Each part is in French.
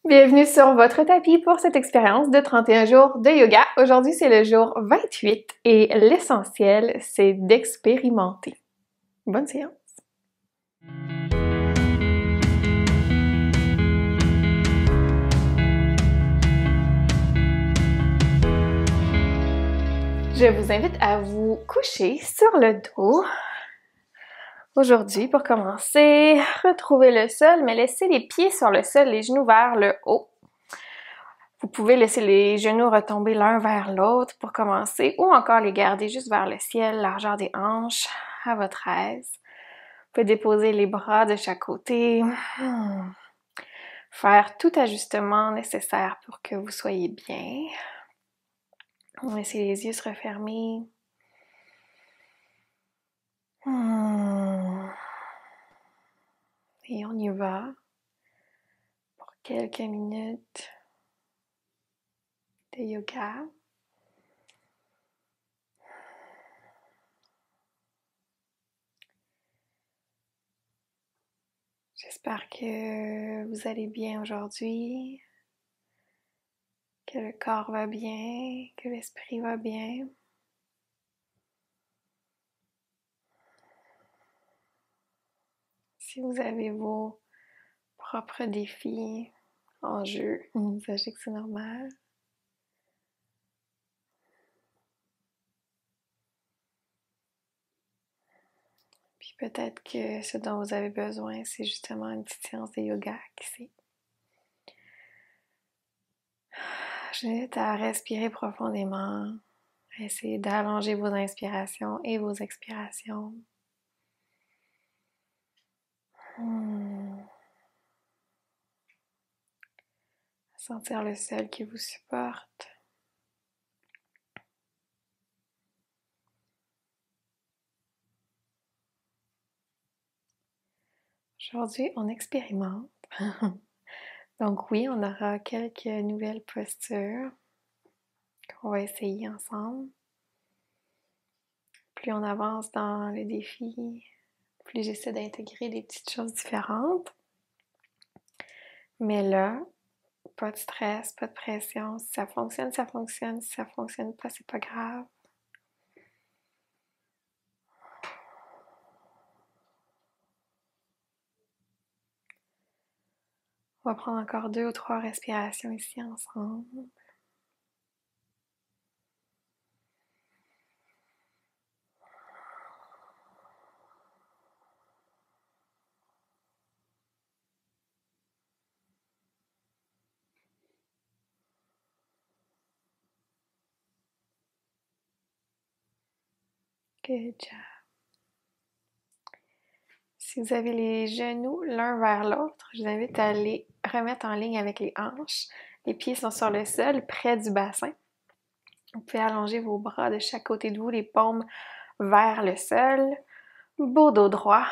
Bienvenue sur votre tapis pour cette expérience de 31 jours de yoga. Aujourd'hui, c'est le jour 28 et l'essentiel, c'est d'expérimenter. Bonne séance! Je vous invite à vous coucher sur le dos. Aujourd'hui, pour commencer, retrouvez le sol, mais laissez les pieds sur le sol, les genoux vers le haut. Vous pouvez laisser les genoux retomber l'un vers l'autre pour commencer, ou encore les garder juste vers le ciel, largeur des hanches, à votre aise. Vous pouvez déposer les bras de chaque côté. Faire tout ajustement nécessaire pour que vous soyez bien. Laissez les yeux se refermer. Et on y va pour quelques minutes de yoga. J'espère que vous allez bien aujourd'hui, que le corps va bien, que l'esprit va bien. Si vous avez vos propres défis en jeu, sachez que c'est normal. Puis peut-être que ce dont vous avez besoin, c'est justement une petite séance de yoga, qui sait. Je vous invite à respirer profondément, à essayer d'allonger vos inspirations et vos expirations. Sentir le sol qui vous supporte. Aujourd'hui, on expérimente. Donc oui, on aura quelques nouvelles postures qu'on va essayer ensemble. Plus on avance dans le défi, plus j'essaie d'intégrer des petites choses différentes. Mais là, pas de stress, pas de pression. Si ça fonctionne, ça fonctionne. Si ça fonctionne pas, c'est pas grave. On va prendre encore 2 ou 3 respirations ici ensemble. Good job. Si vous avez les genoux l'un vers l'autre, je vous invite à les remettre en ligne avec les hanches. Les pieds sont sur le sol, près du bassin. Vous pouvez allonger vos bras de chaque côté de vous, les paumes vers le sol. Beau dos droit.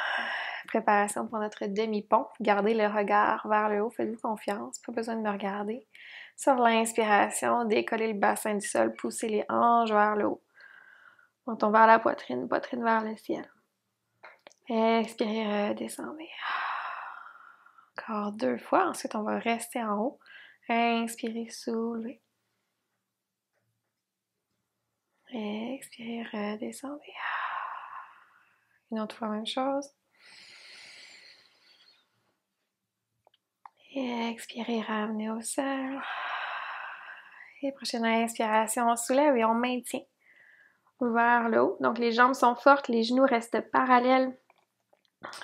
Préparation pour notre demi-pont. Gardez le regard vers le haut, faites-vous confiance, pas besoin de me regarder. Sur l'inspiration, décollez le bassin du sol, poussez les hanches vers le haut. Menton vers la poitrine, poitrine vers le ciel. Expirez, redescendez. Encore 2 fois. Ensuite, on va rester en haut. Inspirez, soulevez. Expirez, redescendez. Une autre fois, même chose. Expirez, ramenez au sol. Et prochaine inspiration, on soulève et on maintient vers le haut. Donc, les jambes sont fortes, les genoux restent parallèles.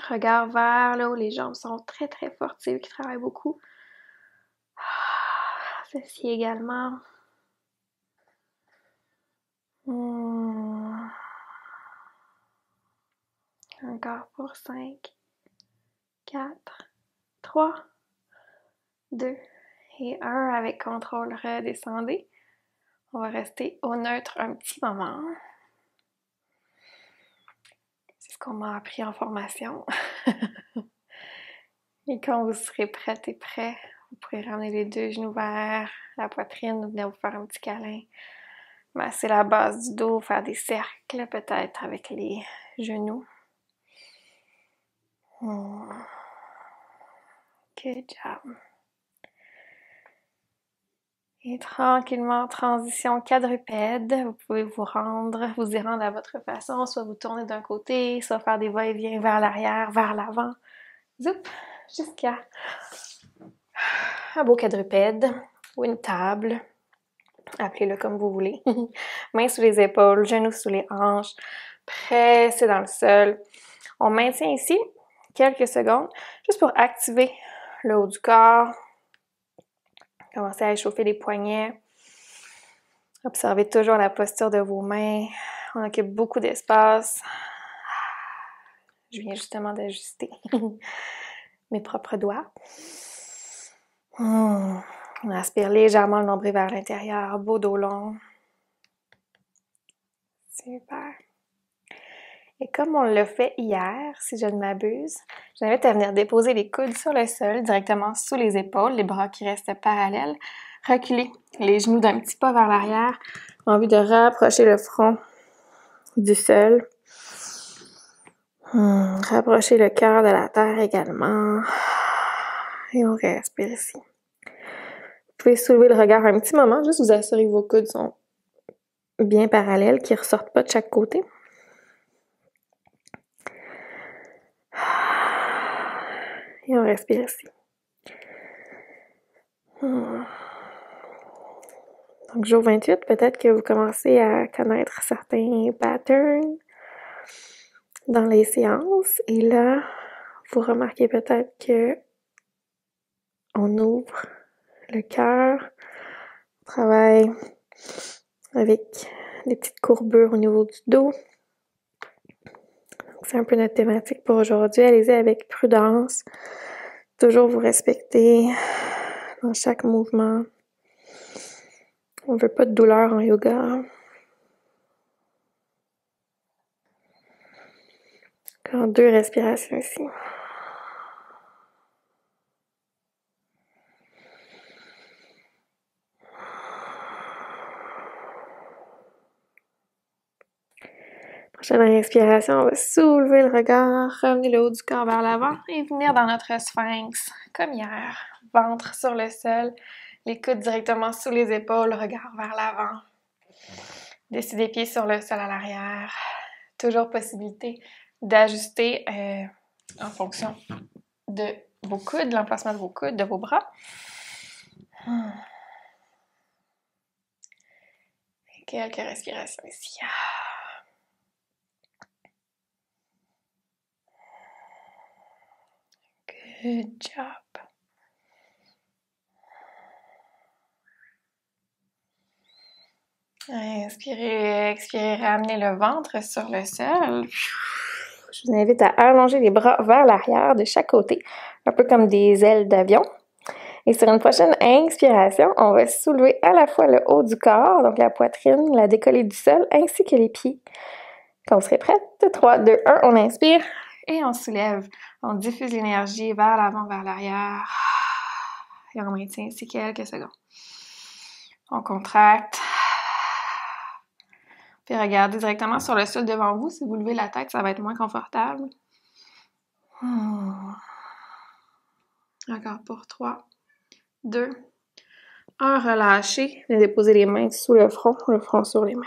Regard vers le haut, les jambes sont très très fortes, c'est eux qui travaillent beaucoup. Ceci également. Encore pour 5, 4, 3, 2 et 1. Avec contrôle, redescendez. On va rester au neutre un petit moment. C'est ce qu'on m'a appris en formation. Et quand vous serez prête et prêt, vous pourrez ramener les 2 genoux vers la poitrine, venir vous faire un petit câlin. Masser la base du dos, faire des cercles peut-être avec les genoux. Good job. Et tranquillement, transition quadrupède. Vous pouvez vous y rendre à votre façon, soit vous tourner d'un côté, soit faire des va-et-vient vers l'arrière, vers l'avant. Zoup! Jusqu'à un beau quadrupède ou une table. Appelez-le comme vous voulez. Mains sous les épaules, genoux sous les hanches, pressez dans le sol. On maintient ici quelques secondes, juste pour activer le haut du corps. Commencez à échauffer les poignets. Observez toujours la posture de vos mains. On occupe beaucoup d'espace. Je viens justement d'ajuster mes propres doigts. On aspire légèrement le nombril vers l'intérieur, beau dos long. Super. Et comme on l'a fait hier, si je ne m'abuse, je vous invite à venir déposer les coudes sur le sol, directement sous les épaules, les bras qui restent parallèles. Reculez les genoux d'un petit pas vers l'arrière, en vue de rapprocher le front du sol. Rapprochez le cœur de la terre également. Et on respire ici. Vous pouvez soulever le regard un petit moment, juste vous assurer que vos coudes sont bien parallèles, qu'ils ne ressortent pas de chaque côté. Et on respire ici. Donc, jour 28, peut-être que vous commencez à connaître certains patterns dans les séances. Et là, vous remarquez peut-être que on ouvre le cœur, on travaille avec des petites courbures au niveau du dos. C'est un peu notre thématique pour aujourd'hui. Allez-y avec prudence. Toujours vous respecter dans chaque mouvement. On ne veut pas de douleur en yoga. Encore 2 respirations ici. Prochaine respiration, on va soulever le regard, ramener le haut du corps vers l'avant et venir dans notre sphinx, comme hier. Ventre sur le sol, les coudes directement sous les épaules, regard vers l'avant. Dessus des pieds sur le sol à l'arrière. Toujours possibilité d'ajuster en fonction de vos coudes, l'emplacement de vos coudes, de vos bras. Et quelques respirations ici. Good job. Inspirez, expirez, ramenez le ventre sur le sol. Je vous invite à allonger les bras vers l'arrière de chaque côté, un peu comme des ailes d'avion. Et sur une prochaine inspiration, on va soulever à la fois le haut du corps, donc la poitrine, la décollée du sol, ainsi que les pieds. Quand vous serez prête, 3, 2, 1, on inspire et on soulève. On diffuse l'énergie vers l'avant, vers l'arrière. Et on maintient ici quelques secondes. On contracte. Puis regardez directement sur le sol devant vous. Si vous levez la tête, ça va être moins confortable. Encore pour 3, 2, 1. Relâchez. Déposez les mains sous le front sur les mains.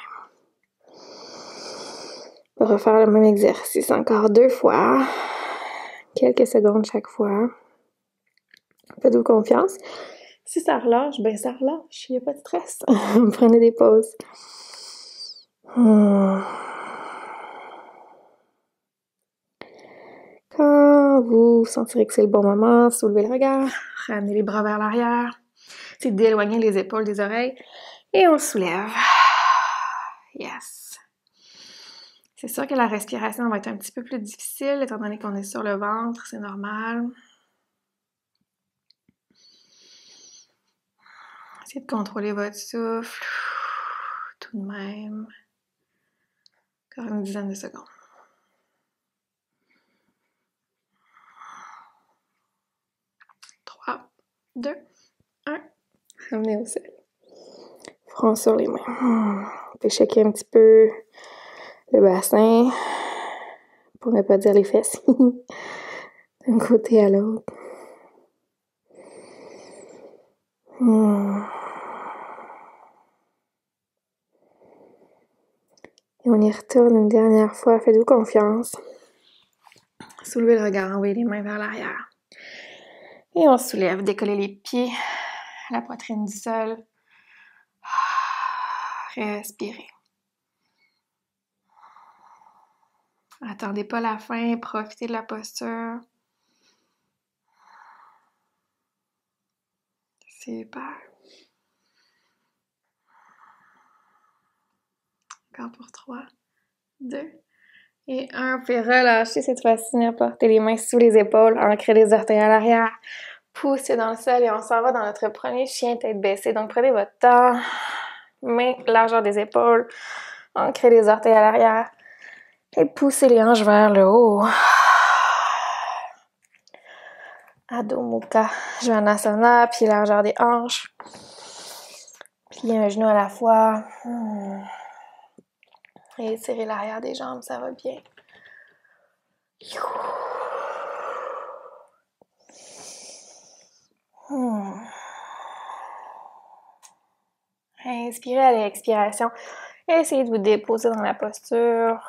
On va refaire le même exercice encore 2 fois. Quelques secondes chaque fois. Faites-vous confiance. Si ça relâche, ben ça relâche. Il n'y a pas de stress. Prenez des pauses. Quand vous sentirez que c'est le bon moment, soulevez le regard, ramenez les bras vers l'arrière, c'est d'éloigner les épaules des oreilles et on soulève. Yes. C'est sûr que la respiration va être un petit peu plus difficile étant donné qu'on est sur le ventre, c'est normal. Essayez de contrôler votre souffle tout de même. Encore une dizaine de secondes. 3, 2, 1. Ramenez au sol. Front sur les mains. On peut checker un petit peu le bassin pour ne pas dire les fesses. D'un côté à l'autre. Et on y retourne une dernière fois. Faites-vous confiance. Soulevez le regard, envoyez les mains vers l'arrière. Et on soulève, décollez les pieds, la poitrine du sol. Respirez. Attendez pas la fin, profitez de la posture. Super. Encore pour 3, 2 et 1. Puis relâchez cette fois-ci, portez les mains sous les épaules, ancrez les orteils à l'arrière, poussez dans le sol et on s'en va dans notre premier chien tête baissée. Donc prenez votre temps, mains largeur des épaules, ancrez les orteils à l'arrière et poussez les hanches vers le haut. Adho Mukha Svanasana, pied largeur des hanches. Pliez un genou à la fois. Et étirez l'arrière des jambes, ça va bien. Inspirez à l'expiration. Essayez de vous déposer dans la posture.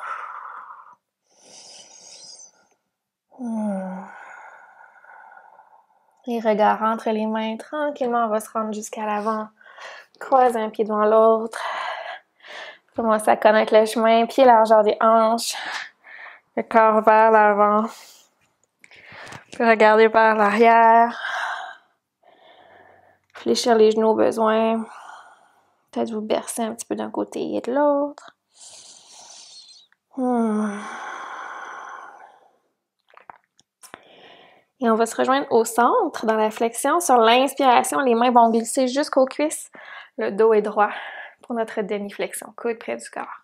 Les regards entre les mains. Tranquillement, on va se rendre jusqu'à l'avant. Croisez un pied devant l'autre. Commencez à connaître le chemin. Pied largeur des hanches. Le corps vers l'avant. Puis regardez vers l'arrière. Fléchir les genoux au besoin. Peut-être vous bercer un petit peu d'un côté et de l'autre. Et on va se rejoindre au centre dans la flexion. Sur l'inspiration, les mains vont glisser jusqu'aux cuisses. Le dos est droit pour notre demi-flexion. Coude près du corps.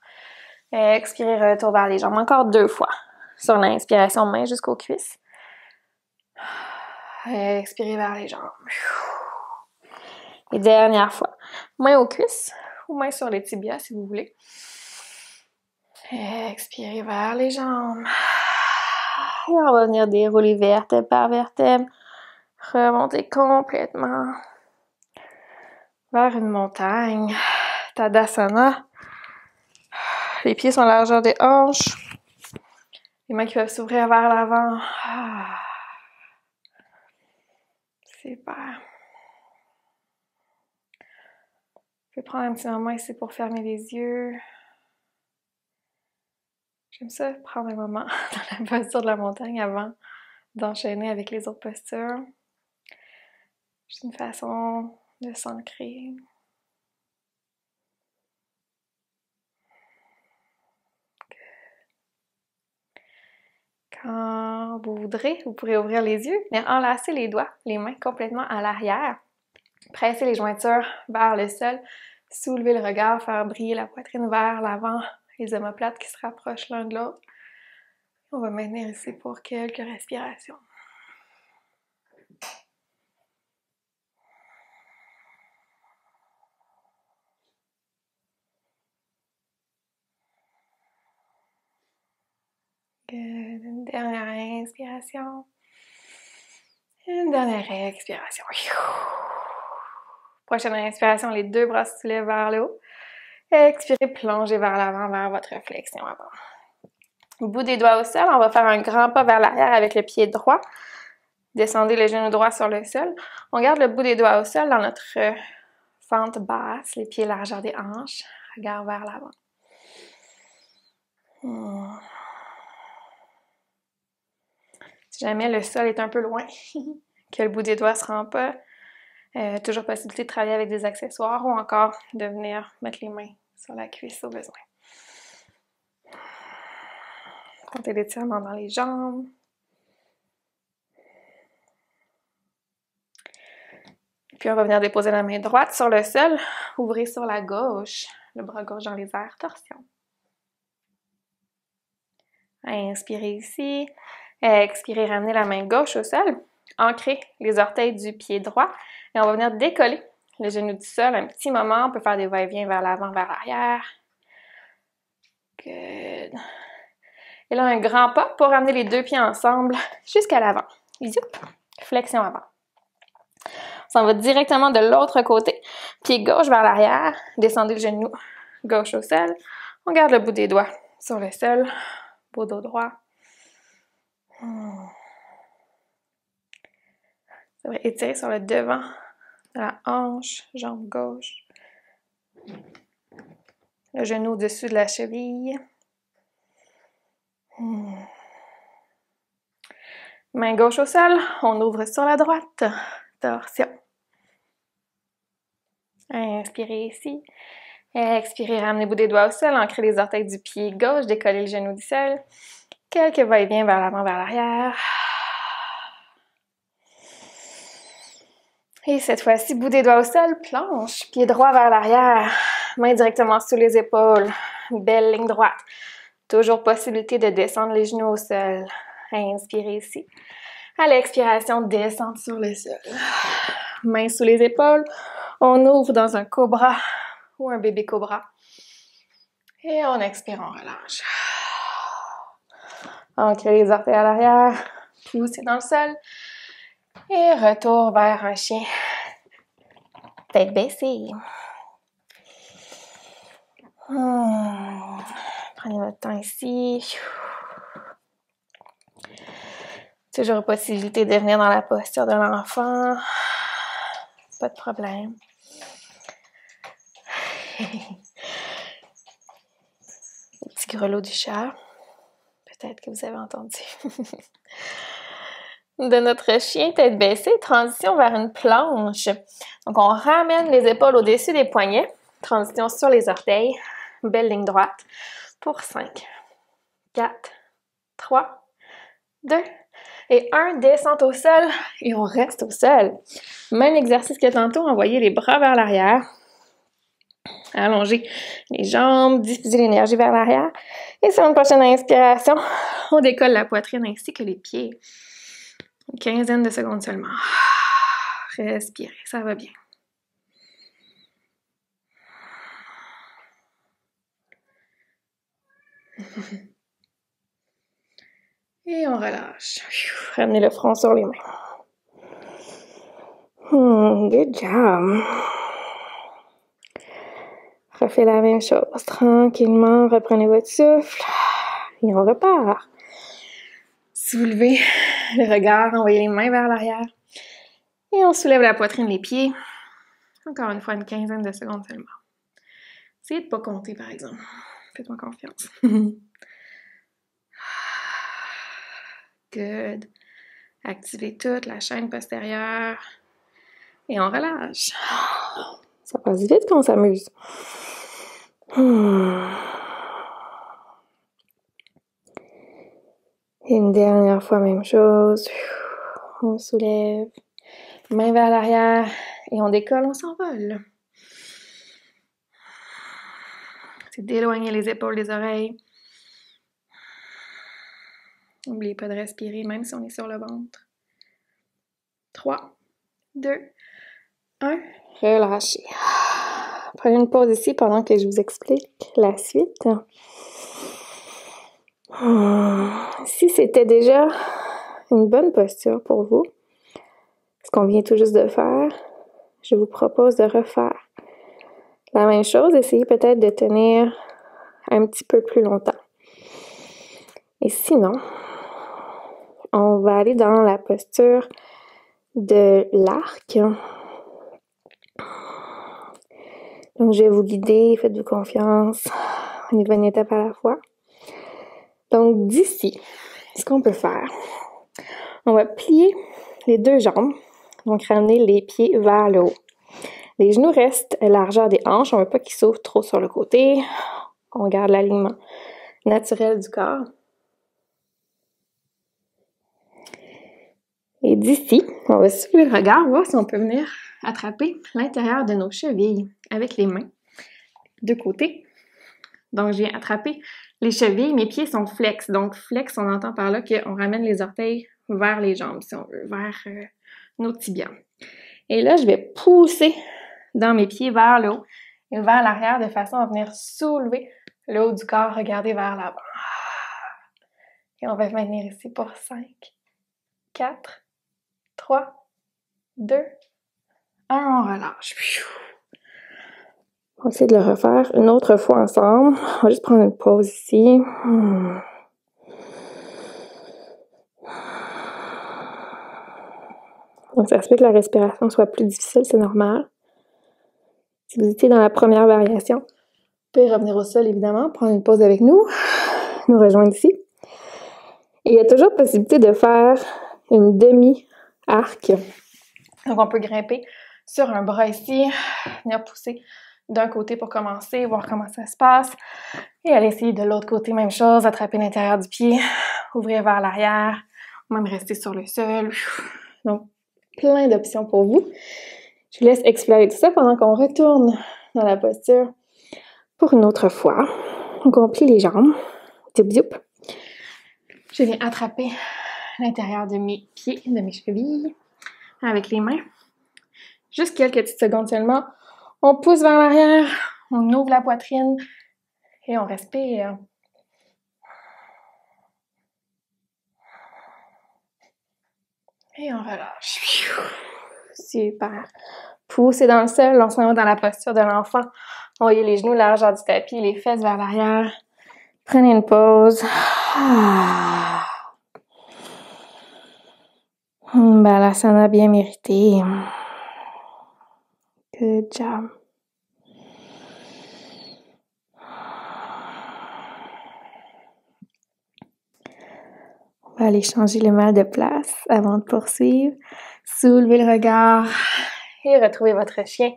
Expirez, retour vers les jambes. Encore 2 fois. Sur l'inspiration, main jusqu'aux cuisses. Expirez vers les jambes. Et dernière fois. Main aux cuisses ou main sur les tibias si vous voulez. Expirez vers les jambes. Et on va venir dérouler vertèbre par vertèbre. Remonter complètement vers une montagne. Tadasana. Les pieds sont à la largeur des hanches. Les mains qui peuvent s'ouvrir vers l'avant. Super. Je vais prendre un petit moment ici pour fermer les yeux. J'aime ça, prendre un moment dans la posture de la montagne avant d'enchaîner avec les autres postures. C'est une façon de s'ancrer. Quand vous voudrez, vous pourrez ouvrir les yeux, venir enlacer les doigts, les mains complètement à l'arrière. Presser les jointures vers le sol, soulever le regard, faire briller la poitrine vers l'avant, les omoplates qui se rapprochent l'un de l'autre. On va maintenir ici pour quelques respirations. Good. Une dernière inspiration. Une dernière expiration. Prochaine inspiration, les 2 bras se soulèvent vers le haut. Expirez, plongez vers l'avant, vers votre flexion avant. Bout des doigts au sol, on va faire un grand pas vers l'arrière avec le pied droit. Descendez le genou droit sur le sol. On garde le bout des doigts au sol dans notre fente basse, les pieds largeur des hanches. Regard vers l'avant. Si jamais le sol est un peu loin, que le bout des doigts ne se rend pas, toujours possibilité de travailler avec des accessoires ou encore de venir mettre les mains sur la cuisse au besoin. Comptez l'étirement dans les jambes. Puis on va venir déposer la main droite sur le sol, ouvrez sur la gauche, le bras gauche dans les airs, torsion. Inspirez ici. Expirez, ramenez la main gauche au sol. Ancrez les orteils du pied droit. Et on va venir décoller le genou du sol un petit moment. On peut faire des va-et-vient vers l'avant, vers l'arrière. Good. Et là, un grand pas pour ramener les 2 pieds ensemble jusqu'à l'avant. Zoup. Flexion avant. On s'en va directement de l'autre côté. Pied gauche vers l'arrière. Descendez le genou gauche au sol. On garde le bout des doigts sur le sol, beau dos droit. Ça va étirer sur le devant de la hanche, jambe gauche. Le genou au-dessus de la cheville. Main gauche au sol, on ouvre sur la droite. Torsion. Inspirez ici. Expirez, ramenez le bout des doigts au sol, ancrez les orteils du pied gauche, décollez le genou du sol. Quelques va-et-vient vers l'avant, vers l'arrière. Et cette fois-ci, bout des doigts au sol, planche, pied droit vers l'arrière, main directement sous les épaules, belle ligne droite. Toujours possibilité de descendre les genoux au sol. Inspirez ici. À l'expiration, descendre sur le sol. Main sous les épaules, on ouvre dans un cobra ou un bébé cobra. Et on expire, on relâche. Ancrez les orteils à l'arrière, poussez dans le sol. Et retour vers un chien. Tête baissée. Prenez votre temps ici. Toujours possibilité de venir dans la posture de l'enfant. Pas de problème. Le petit grelot du chat. Peut-être que vous avez entendu. De notre chien tête baissée, transition vers une planche. Donc, on ramène les épaules au-dessus des poignets. Transition sur les orteils. Belle ligne droite. Pour 5, 4, 3, 2 et 1. Descente au sol et on reste au sol. Même exercice que tantôt, envoyez les bras vers l'arrière. Allongez les jambes, diffusez l'énergie vers l'arrière. Et sur une prochaine inspiration, on décolle la poitrine ainsi que les pieds. Une quinzaine de secondes seulement. Respirez, ça va bien. Et on relâche. Ramenez le front sur les mains. Good job. Refaites la même chose. Tranquillement, reprenez votre souffle. Et on repart. Soulevez le regard, envoyez les mains vers l'arrière. Et on soulève la poitrine, les pieds. Encore une fois, une quinzaine de secondes seulement. Essayez de ne pas compter, par exemple. Faites-moi confiance. Good. Activez toute la chaîne postérieure. Et on relâche. Ça passe vite quand on s'amuse. Et une dernière fois, même chose. On soulève. Main vers l'arrière. Et on décolle, on s'envole. C'est d'éloigner les épaules des oreilles. N'oubliez pas de respirer, même si on est sur le ventre. 3, 2, 1. Relâchez. Prenez une pause ici pendant que je vous explique la suite. Si c'était déjà une bonne posture pour vous, ce qu'on vient tout juste de faire, je vous propose de refaire la même chose. Essayez peut-être de tenir un petit peu plus longtemps. Et sinon, on va aller dans la posture de l'arc. Donc, je vais vous guider, faites-vous confiance. On y va une étape à la fois. Donc, d'ici, ce qu'on peut faire, on va plier les deux jambes. Donc, ramener les pieds vers le haut. Les genoux restent à la largeur des hanches. On ne veut pas qu'ils s'ouvrent trop sur le côté. On garde l'alignement naturel du corps. Et d'ici, on va soulever le regard, voir si on peut venir attraper l'intérieur de nos chevilles avec les mains de côté. Donc, j'ai attrapé les chevilles, mes pieds sont flex. Donc, flex, on entend par là qu'on ramène les orteils vers les jambes, si on veut, vers nos tibias. Et là, je vais pousser dans mes pieds vers le haut et vers l'arrière de façon à venir soulever le haut du corps, regarder vers l'avant. Et on va maintenir ici pour 5, 4, 3, 2, 1, on relâche. On va essayer de le refaire une autre fois ensemble. On va juste prendre une pause ici. Donc, ça se peut que la respiration soit plus difficile, c'est normal. Si vous étiez dans la première variation, vous pouvez revenir au sol, évidemment, prendre une pause avec nous rejoindre ici. Et il y a toujours possibilité de faire une demi-arc. Donc, on peut grimper sur un bras ici, venir pousser d'un côté pour commencer, voir comment ça se passe. Et aller essayer de l'autre côté, même chose, attraper l'intérieur du pied, ouvrir vers l'arrière, ou même rester sur le sol. Donc, plein d'options pour vous. Je vous laisse explorer tout ça pendant qu'on retourne dans la posture pour une autre fois. Donc, on plie les jambes. Zoup, zoup. Je viens attraper l'intérieur de mes pieds, de mes chevilles, avec les mains. Juste quelques petites secondes seulement. On pousse vers l'arrière, on ouvre la poitrine et on respire. Et on relâche. Super. Poussez dans le sol, on s'en va dans la posture de l'enfant. Envoyez les genoux largeur du tapis, les fesses vers l'arrière. Prenez une pause. Balasana bien mérité. Good job. On va aller changer le mal de place avant de poursuivre. Soulevez le regard et retrouvez votre chien.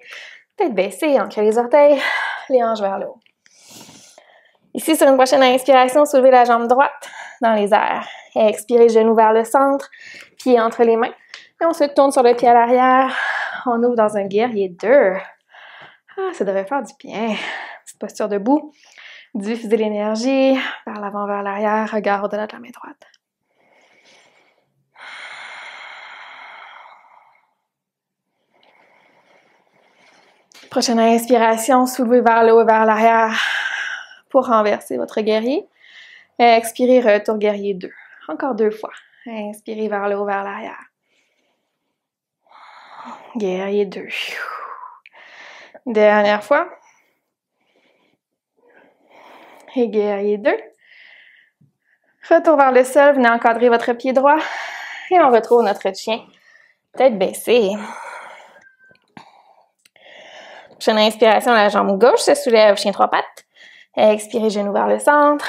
Tête baissée, ancrez les orteils, les hanches vers le haut. Ici, sur une prochaine inspiration, soulevez la jambe droite dans les airs. Et expirez, genoux vers le centre, pieds entre les mains. Et on se tourne sur le pied à l'arrière. On ouvre dans un guerrier 2. Ah, ça devrait faire du bien. Petite posture debout. Diffusez l'énergie vers l'avant, vers l'arrière. Regard au-delà de la main droite. Prochaine inspiration, soulevez vers le haut et vers l'arrière pour renverser votre guerrier. Expirez, retour guerrier 2. Encore 2 fois. Inspirez vers le haut, vers l'arrière. Guerrier 2. Dernière fois. Et guerrier 2. Retour vers le sol, venez encadrer votre pied droit. Et on retrouve notre chien. Tête baissée. Prochaine inspiration, la jambe gauche se soulève, chien 3 pattes. Expirez, genou vers le centre.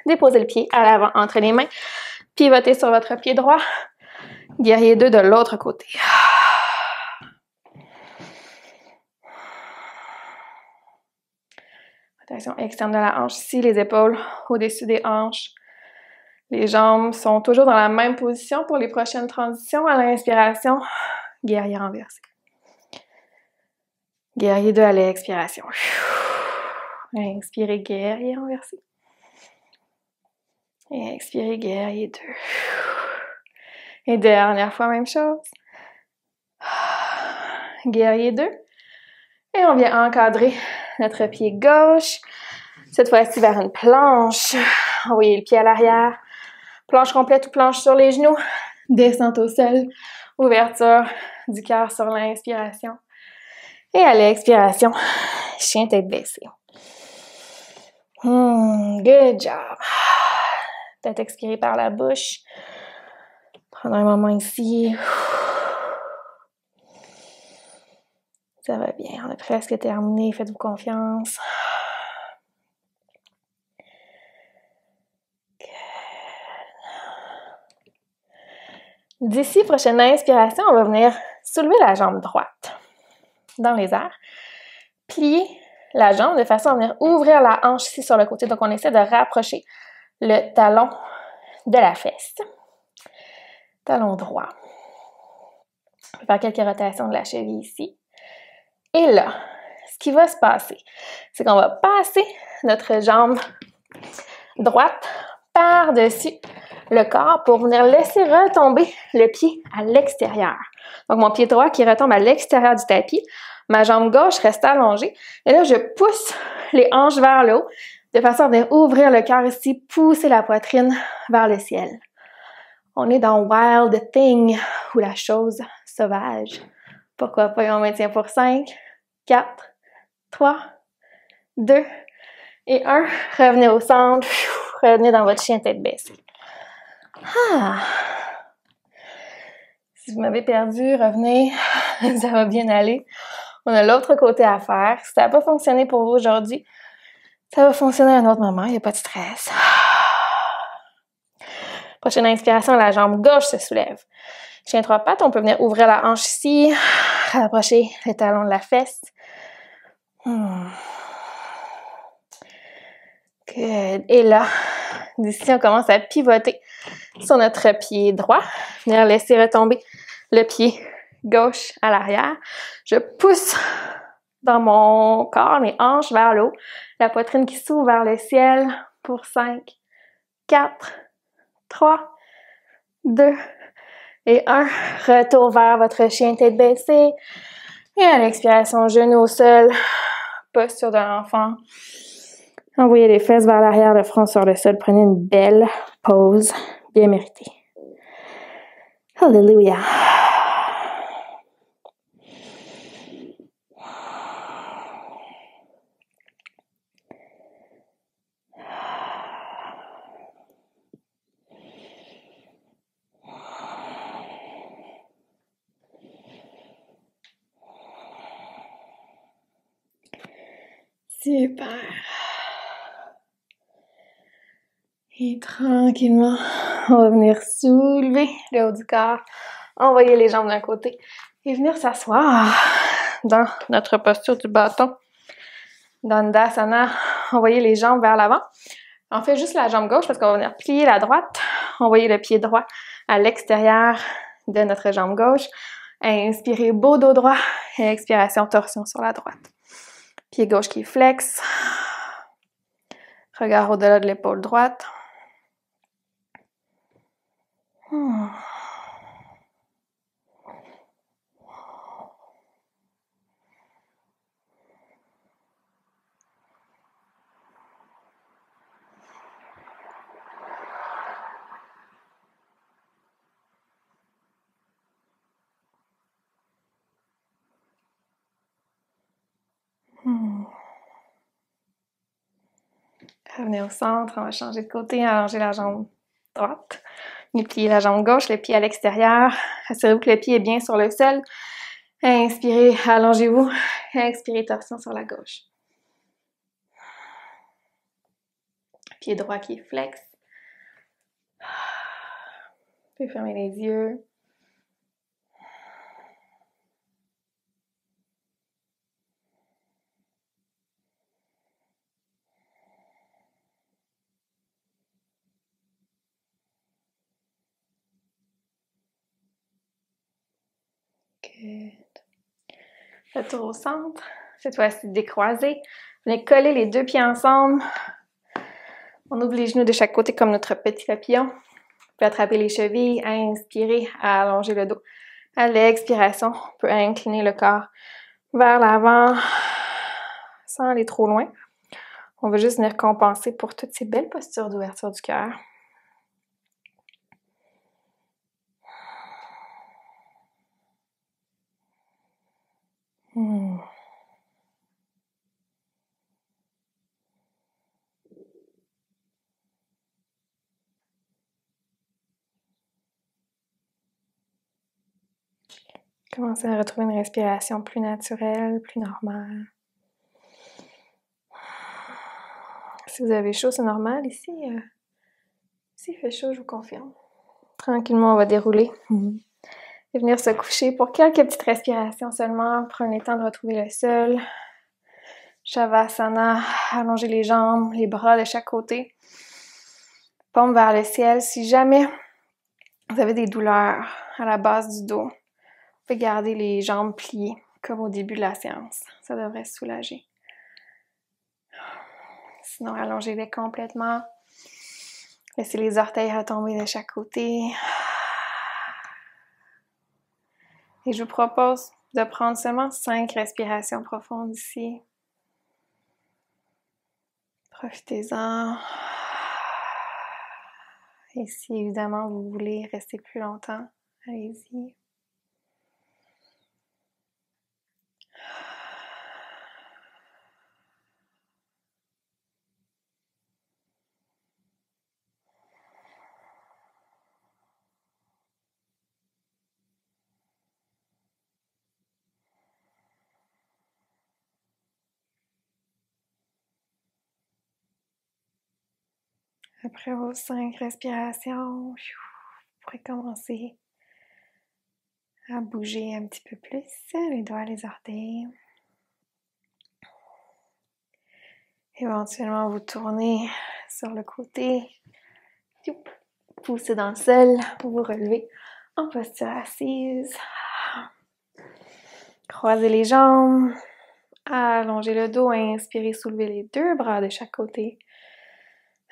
Déposez le pied à l'avant entre les mains. Pivotez sur votre pied droit. Guerrier 2 de l'autre côté. Rotation externe de la hanche ici, les épaules au-dessus des hanches. Les jambes sont toujours dans la même position pour les prochaines transitions. À l'inspiration, guerrier renversé. Guerrier 2 à l'expiration. Inspirez, guerrier renversé. Et expirez, guerrier 2. Et dernière fois, même chose. Guerrier 2. Et on vient encadrer notre pied gauche. Cette fois-ci vers une planche. Envoyez le pied à l'arrière. Planche complète ou planche sur les genoux. Descente au sol. Ouverture du cœur sur l'inspiration. Et à l'expiration, chien tête baissée. Good job. Peut-être expirer par la bouche. Prendre un moment ici. Ça va bien, on est presque terminé. Faites-vous confiance. D'ici, prochaine inspiration, on va venir soulever la jambe droite dans les airs. Plier la jambe de façon à venir ouvrir la hanche ici sur le côté. Donc, on essaie de rapprocher le talon de la fesse. Talon droit. On va faire quelques rotations de la cheville ici. Et là, ce qui va se passer, c'est qu'on va passer notre jambe droite par-dessus le corps pour venir laisser retomber le pied à l'extérieur. Donc, mon pied droit qui retombe à l'extérieur du tapis. Ma jambe gauche reste allongée. Et là, je pousse les hanches vers le haut de façon à venir ouvrir le cœur ici, pousser la poitrine vers le ciel. On est dans Wild Thing, ou la chose sauvage. Pourquoi pas, on maintient pour 5, 4, 3, 2 et 1. Revenez au centre. Revenez dans votre chien tête baissée. Ah. Si vous m'avez perdu, revenez. Ça va bien aller. On a l'autre côté à faire. Si ça n'a pas fonctionné pour vous aujourd'hui, ça va fonctionner à un autre moment. Il n'y a pas de stress. Prochaine inspiration, la jambe gauche se soulève. Chien trois pattes, on peut venir ouvrir la hanche ici, rapprocher le talon de la fesse. Good. Et là, d'ici, on commence à pivoter sur notre pied droit. Venir laisser retomber le pied gauche à l'arrière. Je pousse dans mon corps, mes hanches vers le haut. La poitrine qui s'ouvre vers le ciel pour 5, 4, 3, 2 et 1. Retour vers votre chien tête baissée. Et à l'expiration, genou au sol. Posture de l'enfant. Envoyez les fesses vers l'arrière, le front sur le sol. Prenez une belle pause, bien méritée. Alléluia. Super. Et tranquillement, on va venir soulever le haut du corps, envoyer les jambes d'un côté et venir s'asseoir dans notre posture du bâton. Dandasana, envoyer les jambes vers l'avant. On fait juste la jambe gauche parce qu'on va venir plier la droite, envoyer le pied droit à l'extérieur de notre jambe gauche. Inspirez, beau dos droit et expiration, torsion sur la droite. Pied gauche qui flex. Regard au-delà de l'épaule droite. Revenez au centre, on va changer de côté, allonger la jambe droite. Pliez la jambe gauche, le pied à l'extérieur. Assurez-vous que le pied est bien sur le sol. Inspirez, allongez-vous. Expirez, torsion sur la gauche. Pied droit qui flex. Vous pouvez fermer les yeux. Good. Retour au centre. Cette fois-ci, décroisez. Venez coller les deux pieds ensemble. On ouvre les genoux de chaque côté comme notre petit papillon. Vous pouvez attraper les chevilles, inspirer, allonger le dos. À l'expiration, on peut incliner le corps vers l'avant sans aller trop loin. On va juste venir compenser pour toutes ces belles postures d'ouverture du cœur. Commencez à retrouver une respiration plus naturelle, plus normale. Si vous avez chaud, c'est normal. Ici, s'il fait chaud, je vous confirme. Tranquillement, on va dérouler. Et venir se coucher pour quelques petites respirations seulement. Prenez le temps de retrouver le sol. Shavasana, allongez les jambes, les bras de chaque côté. Paume vers le ciel. Si jamais vous avez des douleurs à la base du dos, vous pouvez garder les jambes pliées comme au début de la séance. Ça devrait soulager. Sinon, allongez-les complètement. Laissez les orteils retomber de chaque côté. Et je vous propose de prendre seulement 5 respirations profondes ici. Profitez-en. Et si évidemment vous voulez rester plus longtemps, allez-y. Après vos 5 respirations, vous pourrez commencer à bouger un petit peu plus les doigts, les orteils. Éventuellement, vous tournez sur le côté. Poussez dans le sol pour vous relever en posture assise. Croisez les jambes. Allongez le dos. Inspirez, soulevez les 2 bras de chaque côté.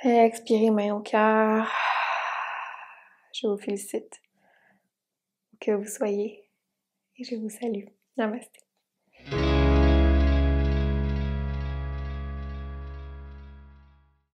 Expirez, main au cœur. Je vous félicite où que vous soyez et je vous salue. Namasté.